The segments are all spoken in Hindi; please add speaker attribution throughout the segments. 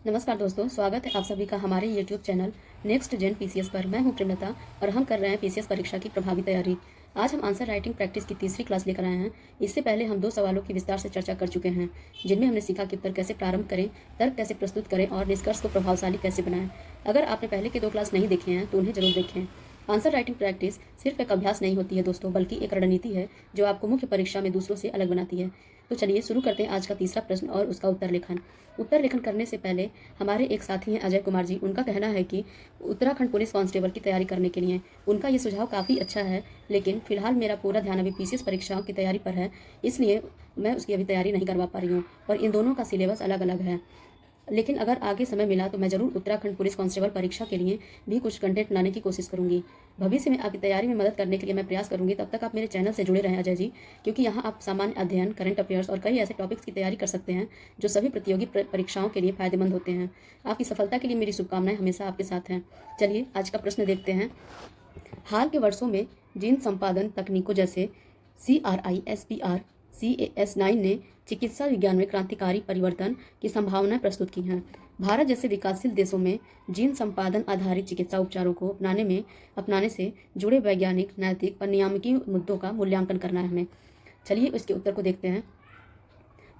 Speaker 1: नमस्कार दोस्तों, स्वागत है आप सभी का हमारे YouTube channel next gen PCS पर। मैं हूं प्रेमलता और हम कर रहे हैं पीसीएस परीक्षा की प्रभावी तैयारी। आज हम आंसर राइटिंग प्रैक्टिस की तीसरी क्लास लेकर आए हैं। इससे पहले हम 2 सवालों की विस्तार से चर्चा कर चुके हैं, जिनमें हमने सीखा कि उत्तर कैसे प्रारंभ करें, तर्क कैसे प्रस्तुत करें और निष्कर्ष को प्रभावशाली कैसे बनाएं। अगर आपने पहले के 2 क्लास नहीं देखे हैं तो उन्हें जरूर देखें। आंसर राइटिंग प्रैक्टिस सिर्फ एक अभ्यास नहीं होती है दोस्तों, बल्कि एक रणनीति है जो आपको मुख्य परीक्षा में दूसरों से अलग बनाती है। तो चलिए शुरू करते हैं आज का तीसरा प्रश्न और उसका उत्तर लेखन। उत्तर लेखन करने से पहले हमारे एक साथी हैं अजय कुमार जी। उनका कहना है कि उत्तराखंड पुलिस कांस्टेबल की तैयारी करने के लिए उनका ये सुझाव काफ़ी अच्छा है, लेकिन फिलहाल मेरा पूरा ध्यान अभी पीसीएस परीक्षाओं की तैयारी पर है, इसलिए मैं उसकी अभी तैयारी नहीं करवा पा रही हूँ और इन दोनों का सिलेबस अलग अलग है। लेकिन अगर आगे समय मिला तो मैं ज़रूर उत्तराखंड पुलिस कांस्टेबल परीक्षा के लिए भी कुछ कंटेंट बनाने की कोशिश करूंगी। भविष्य में आपकी तैयारी में मदद करने के लिए मैं प्रयास करूंगी। तब तक आप मेरे चैनल से जुड़े रहें अजय जी, क्योंकि यहाँ आप सामान्य अध्ययन, करंट अफेयर्स और कई ऐसे टॉपिक्स की तैयारी कर सकते हैं जो सभी प्रतियोगी परीक्षाओं के लिए फायदेमंद होते हैं। आपकी सफलता के लिए मेरी शुभकामनाएं हमेशा आपके साथ हैं। चलिए आज का प्रश्न देखते हैं। हाल के वर्षों में जीन संपादन तकनीकों जैसे CRISPR CAS9 ने चिकित्सा विज्ञान में क्रांतिकारी परिवर्तन की संभावनाएं प्रस्तुत की हैं। भारत जैसे विकासशील देशों में जीन संपादन आधारित चिकित्सा उपचारों को अपनाने से जुड़े वैज्ञानिक, नैतिक और नियामकीय मुद्दों का मूल्यांकन करना है हमें। चलिए इसके उत्तर को देखते हैं।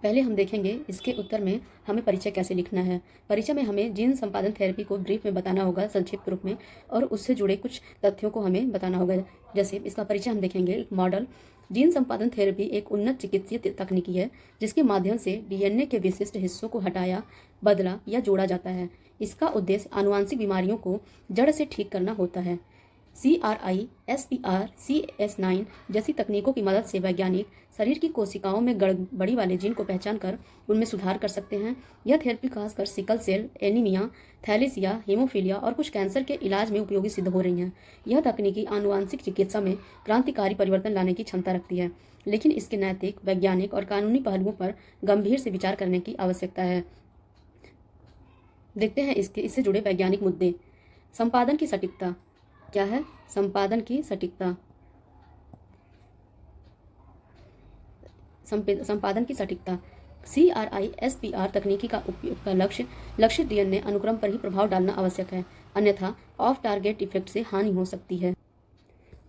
Speaker 1: पहले हम देखेंगे इसके उत्तर में हमें परिचय कैसे लिखना है। परिचय में हमें जीन संपादन थेरेपी को ब्रीफ में बताना होगा, संक्षिप्त रूप में, और उससे जुड़े कुछ तथ्यों को हमें बताना होगा। जैसे इसका परिचय हम देखेंगे। एक मॉडल जीन संपादन थेरेपी एक उन्नत चिकित्सीय तकनीकी है जिसके माध्यम से डीएनए के विशिष्ट हिस्सों को हटाया, बदला या जोड़ा जाता है। इसका उद्देश्य आनुवांशिक बीमारियों को जड़ से ठीक करना होता है। CRISPR CAS9 जैसी तकनीकों की मदद से वैज्ञानिक शरीर की कोशिकाओं में गड़बड़ी वाले जीन को पहचान कर उनमें सुधार कर सकते हैं। यह थेरेपी खासकर सिकल सेल एनीमिया, थैलेसिया, हीमोफीलिया और कुछ कैंसर के इलाज में उपयोगी सिद्ध हो रही हैं। यह तकनीकी आनुवांशिक चिकित्सा में क्रांतिकारी परिवर्तन लाने की क्षमता रखती है, लेकिन इसके नैतिक, वैज्ञानिक और कानूनी पहलुओं पर गंभीर से विचार करने की आवश्यकता है। देखते हैं इससे जुड़े वैज्ञानिक मुद्दे। संपादन की सटीकता क्या है? संपादन की सटीकता। संपादन की सटीकता CRISPR तकनीकी का उपयोग का लक्ष्य डीएनए अनुक्रम पर ही प्रभाव डालना आवश्यक है, अन्यथा ऑफ टारगेट इफेक्ट से हानि हो सकती है।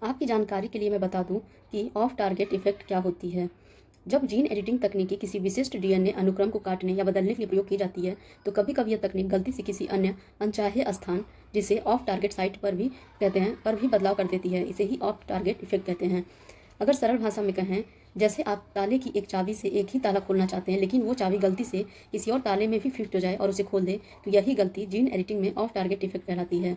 Speaker 1: आपकी जानकारी के लिए मैं बता दूं कि ऑफ टारगेट इफेक्ट क्या होती है। जब जीन एडिटिंग तकनीकी किसी विशिष्ट डीएनए अनुक्रम को काटने या बदलने के लिए प्रयोग की जाती है तो कभी कभी यह तकनीक गलती से किसी अन्य अनचाहे स्थान, जिसे ऑफ टारगेट साइट पर भी कहते हैं, पर भी बदलाव कर देती है। इसे ही ऑफ टारगेट इफेक्ट कहते हैं। अगर सरल भाषा में कहें, जैसे आप ताले की एक चाबी से एक ही ताला खोलना चाहते हैं, लेकिन वो चाबी गलती से किसी और ताले में भी फिट हो जाए और उसे खोल दे, तो यही गलती जीन एडिटिंग में ऑफ टारगेट इफेक्ट कहलाती है।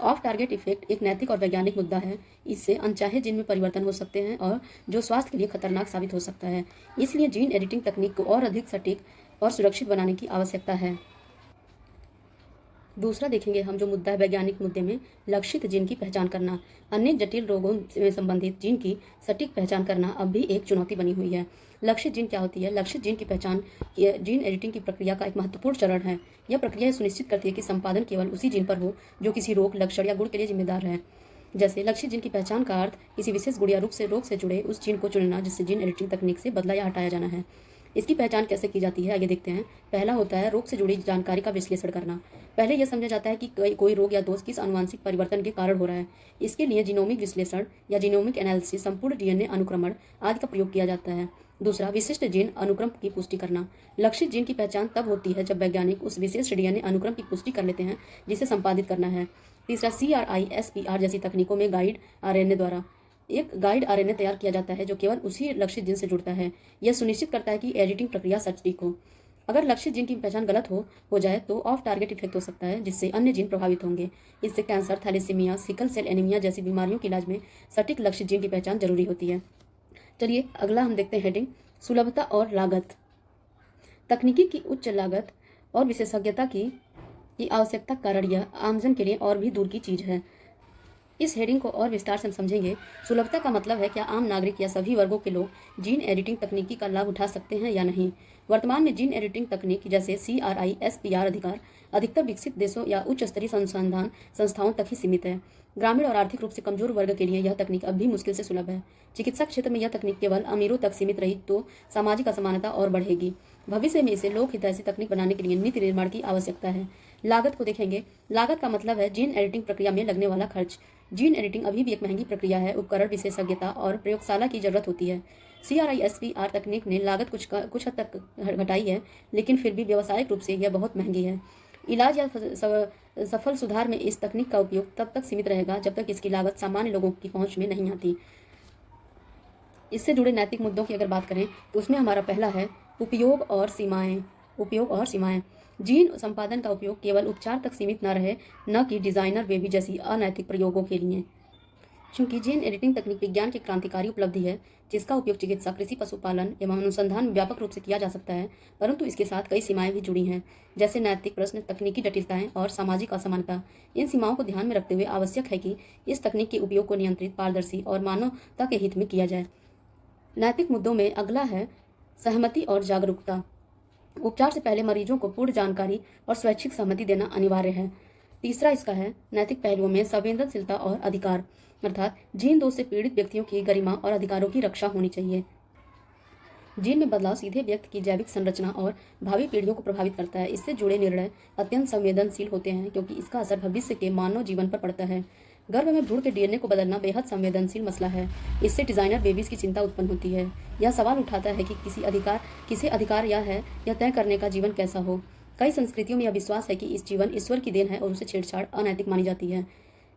Speaker 1: ऑफ टारगेट इफेक्ट एक नैतिक और वैज्ञानिक मुद्दा है। इससे अनचाहे जीन में परिवर्तन हो सकते हैं और जो स्वास्थ्य के लिए खतरनाक साबित हो सकता है। इसलिए जीन एडिटिंग तकनीक को और अधिक सटीक और सुरक्षित बनाने की आवश्यकता है। दूसरा देखेंगे हम जो मुद्दा है वैज्ञानिक मुद्दे में, लक्षित जीन की पहचान करना। अनेक जटिल रोगों में संबंधित जीन की सटीक पहचान करना अब भी एक चुनौती बनी हुई है। लक्षित जीन क्या होती है? लक्षित जीन की पहचान जीन एडिटिंग की प्रक्रिया का एक महत्वपूर्ण चरण है। यह प्रक्रिया सुनिश्चित करती है कि संपादन केवल उसी जीन पर हो जो किसी रोग, लक्षण या गुण के लिए जिम्मेदार है। जैसे लक्षित जीन की पहचान का अर्थ किसी विशेष गुण या रोग से जुड़े उस जीन को चुनना जिससे जीन एडिटिंग तकनीक से बदला या हटाया जाना है। इसकी पहचान कैसे की जाती है, आइए देखते हैं। पहला होता है रोग से जुड़ी जानकारी का विश्लेषण करना। पहले यह समझा जाता है कि कोई रोग या दोष किस आनुवंशिक परिवर्तन के कारण हो रहा है। इसके लिए जीनोमिक विश्लेषण या जीनोमिक एनालिसिस, संपूर्ण डीएनए अनुक्रमण आदि का प्रयोग किया जाता है। दूसरा, विशिष्ट जीन अनुक्रम की पुष्टि करना। लक्षित जीन की पहचान तब होती है जब वैज्ञानिक उस विशेष डीएनए अनुक्रम की पुष्टि कर लेते हैं जिसे संपादित करना है। तीसरा, CRISPR जैसी तकनीकों में गाइड आरएनए द्वारा एक गाइड आरएनए तैयार किया जाता है जो केवल उसी लक्षित जीन से जुड़ता है। यह सुनिश्चित करता है कि एडिटिंग प्रक्रिया सटीक हो। अगर लक्षित जीन की पहचान गलत हो जाए तो ऑफ टारगेट इफेक्ट हो सकता है, जिससे अन्य जीन प्रभावित होंगे। इससे cancer, thalassaemia, sickle cell anaemia जैसी बीमारियों के इलाज में सटीक लक्षित जीन की पहचान जरूरी होती है। चलिए अगला हम देखते हैं हेडिंग, सुलभता और लागत। तकनीकी की उच्च लागत और विशेषज्ञता की आवश्यकता कारण यह आमजन के लिए और भी दूर की चीज है। इस हेडिंग को और विस्तार से हम समझेंगे। सुलभता का मतलब है क्या आम नागरिक या सभी वर्गों के लोग जीन एडिटिंग तकनीकी का लाभ उठा सकते हैं या नहीं। वर्तमान में जीन एडिटिंग तकनीक जैसे CRISPR अधिकतर विकसित देशों या उच्च स्तरीय अनुसंधान संस्थाओं तक ही सीमित है। ग्रामीण और आर्थिक रूप से कमजोर वर्ग के लिए यह तकनीक अब भी मुश्किल से सुलभ है। चिकित्सा क्षेत्र में यह तकनीक केवल अमीरों तक सीमित रही तो सामाजिक असमानता और बढ़ेगी। भविष्य में इसे लोक हितैषी तकनीक बनाने के लिए नीति निर्माण की आवश्यकता है। लागत को देखेंगे। लागत का मतलब है जीन एडिटिंग प्रक्रिया में लगने वाला खर्च। जीन एडिटिंग अभी भी एक महंगी प्रक्रिया है, उपकरण, विशेषज्ञता और प्रयोगशाला की जरूरत होती है। CRISPR तकनीक ने लागत कुछ हद तक घटाई है, लेकिन फिर भी व्यावसायिक रूप से यह बहुत महंगी है। इलाज या सफल सुधार में इस तकनीक का उपयोग तब तक सीमित रहेगा जब तक इसकी लागत सामान्य लोगों की पहुंच में नहीं आती। इससे जुड़े नैतिक मुद्दों की अगर बात करें तो उसमें हमारा पहला है उपयोग और सीमाएं। उपयोग और सीमाएं। जीन संपादन का उपयोग केवल उपचार तक सीमित न रहे, न कि डिजाइनर बेबी जैसी अनैतिक प्रयोगों के लिए। चूंकि जीन एडिटिंग तकनीक विज्ञान की क्रांतिकारी उपलब्धि है, जिसका उपयोग चिकित्सा, कृषि, पशुपालन एवं अनुसंधान में व्यापक रूप से किया जा सकता है, परंतु इसके साथ कई सीमाएं भी जुड़ी हैं, जैसे नैतिक प्रश्न, तकनीकी जटिलताएं और सामाजिक असमानता। इन सीमाओं को ध्यान में रखते हुए आवश्यक है कि इस तकनीक के उपयोग को नियंत्रित, पारदर्शी और मानवता के हित में किया जाए। नैतिक मुद्दों में अगला है सहमति और जागरूकता। उपचार से पहले मरीजों को पूर्ण जानकारी और स्वैच्छिक सहमति देना अनिवार्य है। तीसरा इसका है नैतिक पहलुओं में संवेदनशीलता और अधिकार, अर्थात जीन दोष से पीड़ित व्यक्तियों की गरिमा और अधिकारों की रक्षा होनी चाहिए। जीन में बदलाव सीधे व्यक्ति की जैविक संरचना और भावी पीढ़ियों को प्रभावित करता है। इससे जुड़े निर्णय अत्यंत संवेदनशील होते हैं, क्योंकि इसका असर भविष्य के मानव जीवन पर पड़ता है। गर्भ में भ्रूण के DNA को बदलना बेहद संवेदनशील मसला है। इससे डिजाइनर बेबीज की चिंता उत्पन्न होती है। यह सवाल उठाता है कि किसे अधिकार यह तय करने का जीवन कैसा हो। कई संस्कृतियों में यह विश्वास है कि इस जीवन ईश्वर की देन है और उसे छेड़छाड़ अनैतिक मानी जाती है।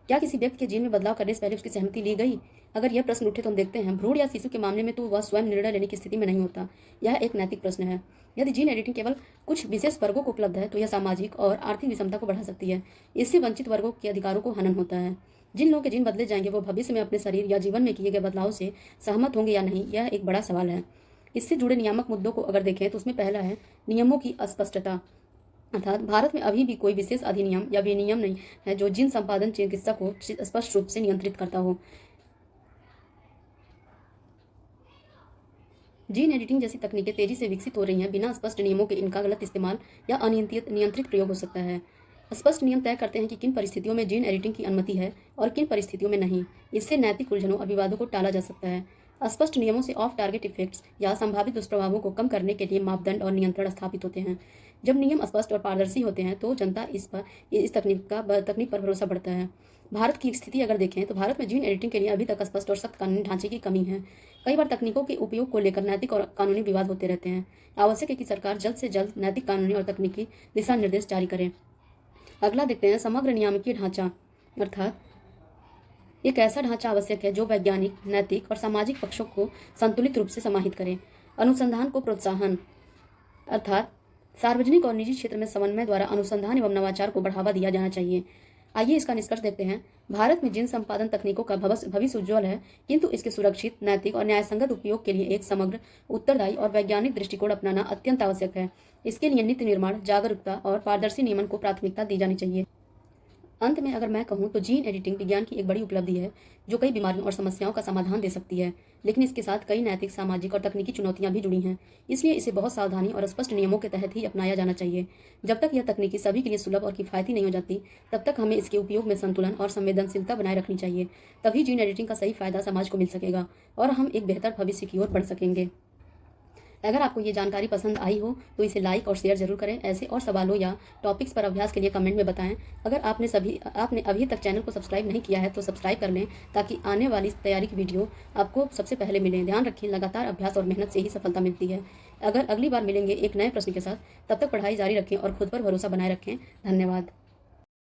Speaker 1: क्या किसी व्यक्ति के जीन में बदलाव करने से पहले उसकी सहमति ली गई? अगर यह प्रश्न उठे तो हम देखते हैं भ्रूण या शिशु के मामले में तो वह स्वयं निर्णय लेने की स्थिति में नहीं होता। यह एक नैतिक प्रश्न है। यदि जीन एडिटिंग केवल कुछ विशेष वर्गों को उपलब्ध है तो यह सामाजिक और आर्थिक विषमता को बढ़ा सकती है। इससे वंचित वर्गों के अधिकारों को हनन होता है। जिन लोगों के जीन बदले जाएंगे वो भविष्य में अपने शरीर या जीवन में किए गए बदलाव से सहमत होंगे या नहीं, यह एक बड़ा सवाल है। इससे जुड़े नियामक मुद्दों को अगर देखें तो उसमें पहला है नियमों की अस्पष्टता, अर्थात भारत में अभी भी कोई विशेष अधिनियम या विनियम नहीं है जो जीन संपादन चिकित्सा को स्पष्ट रूप से नियंत्रित करता हो। जीन एडिटिंग जैसी तकनीकें तेजी से विकसित हो रही हैं। बिना स्पष्ट नियमों के इनका गलत इस्तेमाल या अनियंत्रित प्रयोग हो सकता है। स्पष्ट नियम तय करते हैं कि किन परिस्थितियों में जीन एडिटिंग की अनुमति है और किन परिस्थितियों में नहीं। इससे नैतिक उलझनों और विवादों को टाला जा सकता है। स्पष्ट नियमों से ऑफ टारगेट इफेक्ट्स या संभावित दुष्प्रभावों को कम करने के लिए मापदंड और नियंत्रण स्थापित होते हैं। जब नियम स्पष्ट और पारदर्शी होते हैं तो जनता इस तकनीक पर भरोसा बढ़ता है। भारत की स्थिति अगर देखें तो भारत में जीन एडिटिंग के लिए अभी तक स्पष्ट और सख्त कानूनी ढांचे की कमी है। कई बार तकनीकों के उपयोग को लेकर नैतिक और कानूनी विवाद होते रहते हैं। आवश्यक है कि सरकार जल्द से जल्द नैतिक, कानूनी और तकनीकी दिशा निर्देश जारी करे। अगला देखते हैं समग्र नियामकीय ढांचा, अर्थात एक ऐसा ढांचा आवश्यक है जो वैज्ञानिक, नैतिक और सामाजिक पक्षों को संतुलित रूप से समाहित करे। अनुसंधान को प्रोत्साहन, अर्थात सार्वजनिक और निजी क्षेत्र में समन्वय द्वारा अनुसंधान एवं नवाचार को बढ़ावा दिया जाना चाहिए। आइए इसका निष्कर्ष देखते हैं। भारत में जीन संपादन तकनीकों का भविष्य उज्ज्वल है, किंतु इसके सुरक्षित, नैतिक और न्यायसंगत उपयोग के लिए एक समग्र, उत्तरदायी और वैज्ञानिक दृष्टिकोण अपनाना अत्यंत आवश्यक है। इसके लिए नीति निर्माण, जागरूकता और पारदर्शी नियमन को प्राथमिकता दी जानी चाहिए। अंत में अगर मैं कहूँ तो जीन एडिटिंग विज्ञान की एक बड़ी उपलब्धि है जो कई बीमारियों और समस्याओं का समाधान दे सकती है, लेकिन इसके साथ कई नैतिक, सामाजिक और तकनीकी चुनौतियां भी जुड़ी हैं। इसलिए इसे बहुत सावधानी और स्पष्ट नियमों के तहत ही अपनाया जाना चाहिए। जब तक यह तकनीकी सभी के लिए सुलभ और किफायती नहीं हो जाती, तब तक हमें इसके उपयोग में संतुलन और संवेदनशीलता बनाए रखनी चाहिए। तभी जीन एडिटिंग का सही फायदा समाज को मिल सकेगा और हम एक बेहतर भविष्य की ओर बढ़ सकेंगे। अगर आपको ये जानकारी पसंद आई हो तो इसे लाइक और शेयर जरूर करें। ऐसे और सवालों या टॉपिक्स पर अभ्यास के लिए कमेंट में बताएं। अगर आपने अभी तक चैनल को सब्सक्राइब नहीं किया है तो सब्सक्राइब कर लें, ताकि आने वाली तैयारी की वीडियो आपको सबसे पहले मिले। ध्यान रखें, लगातार अभ्यास और मेहनत से ही सफलता मिलती है। अगर अगली बार मिलेंगे एक नए प्रश्न के साथ, तब तक पढ़ाई जारी रखें और खुद पर भरोसा बनाए रखें। धन्यवाद।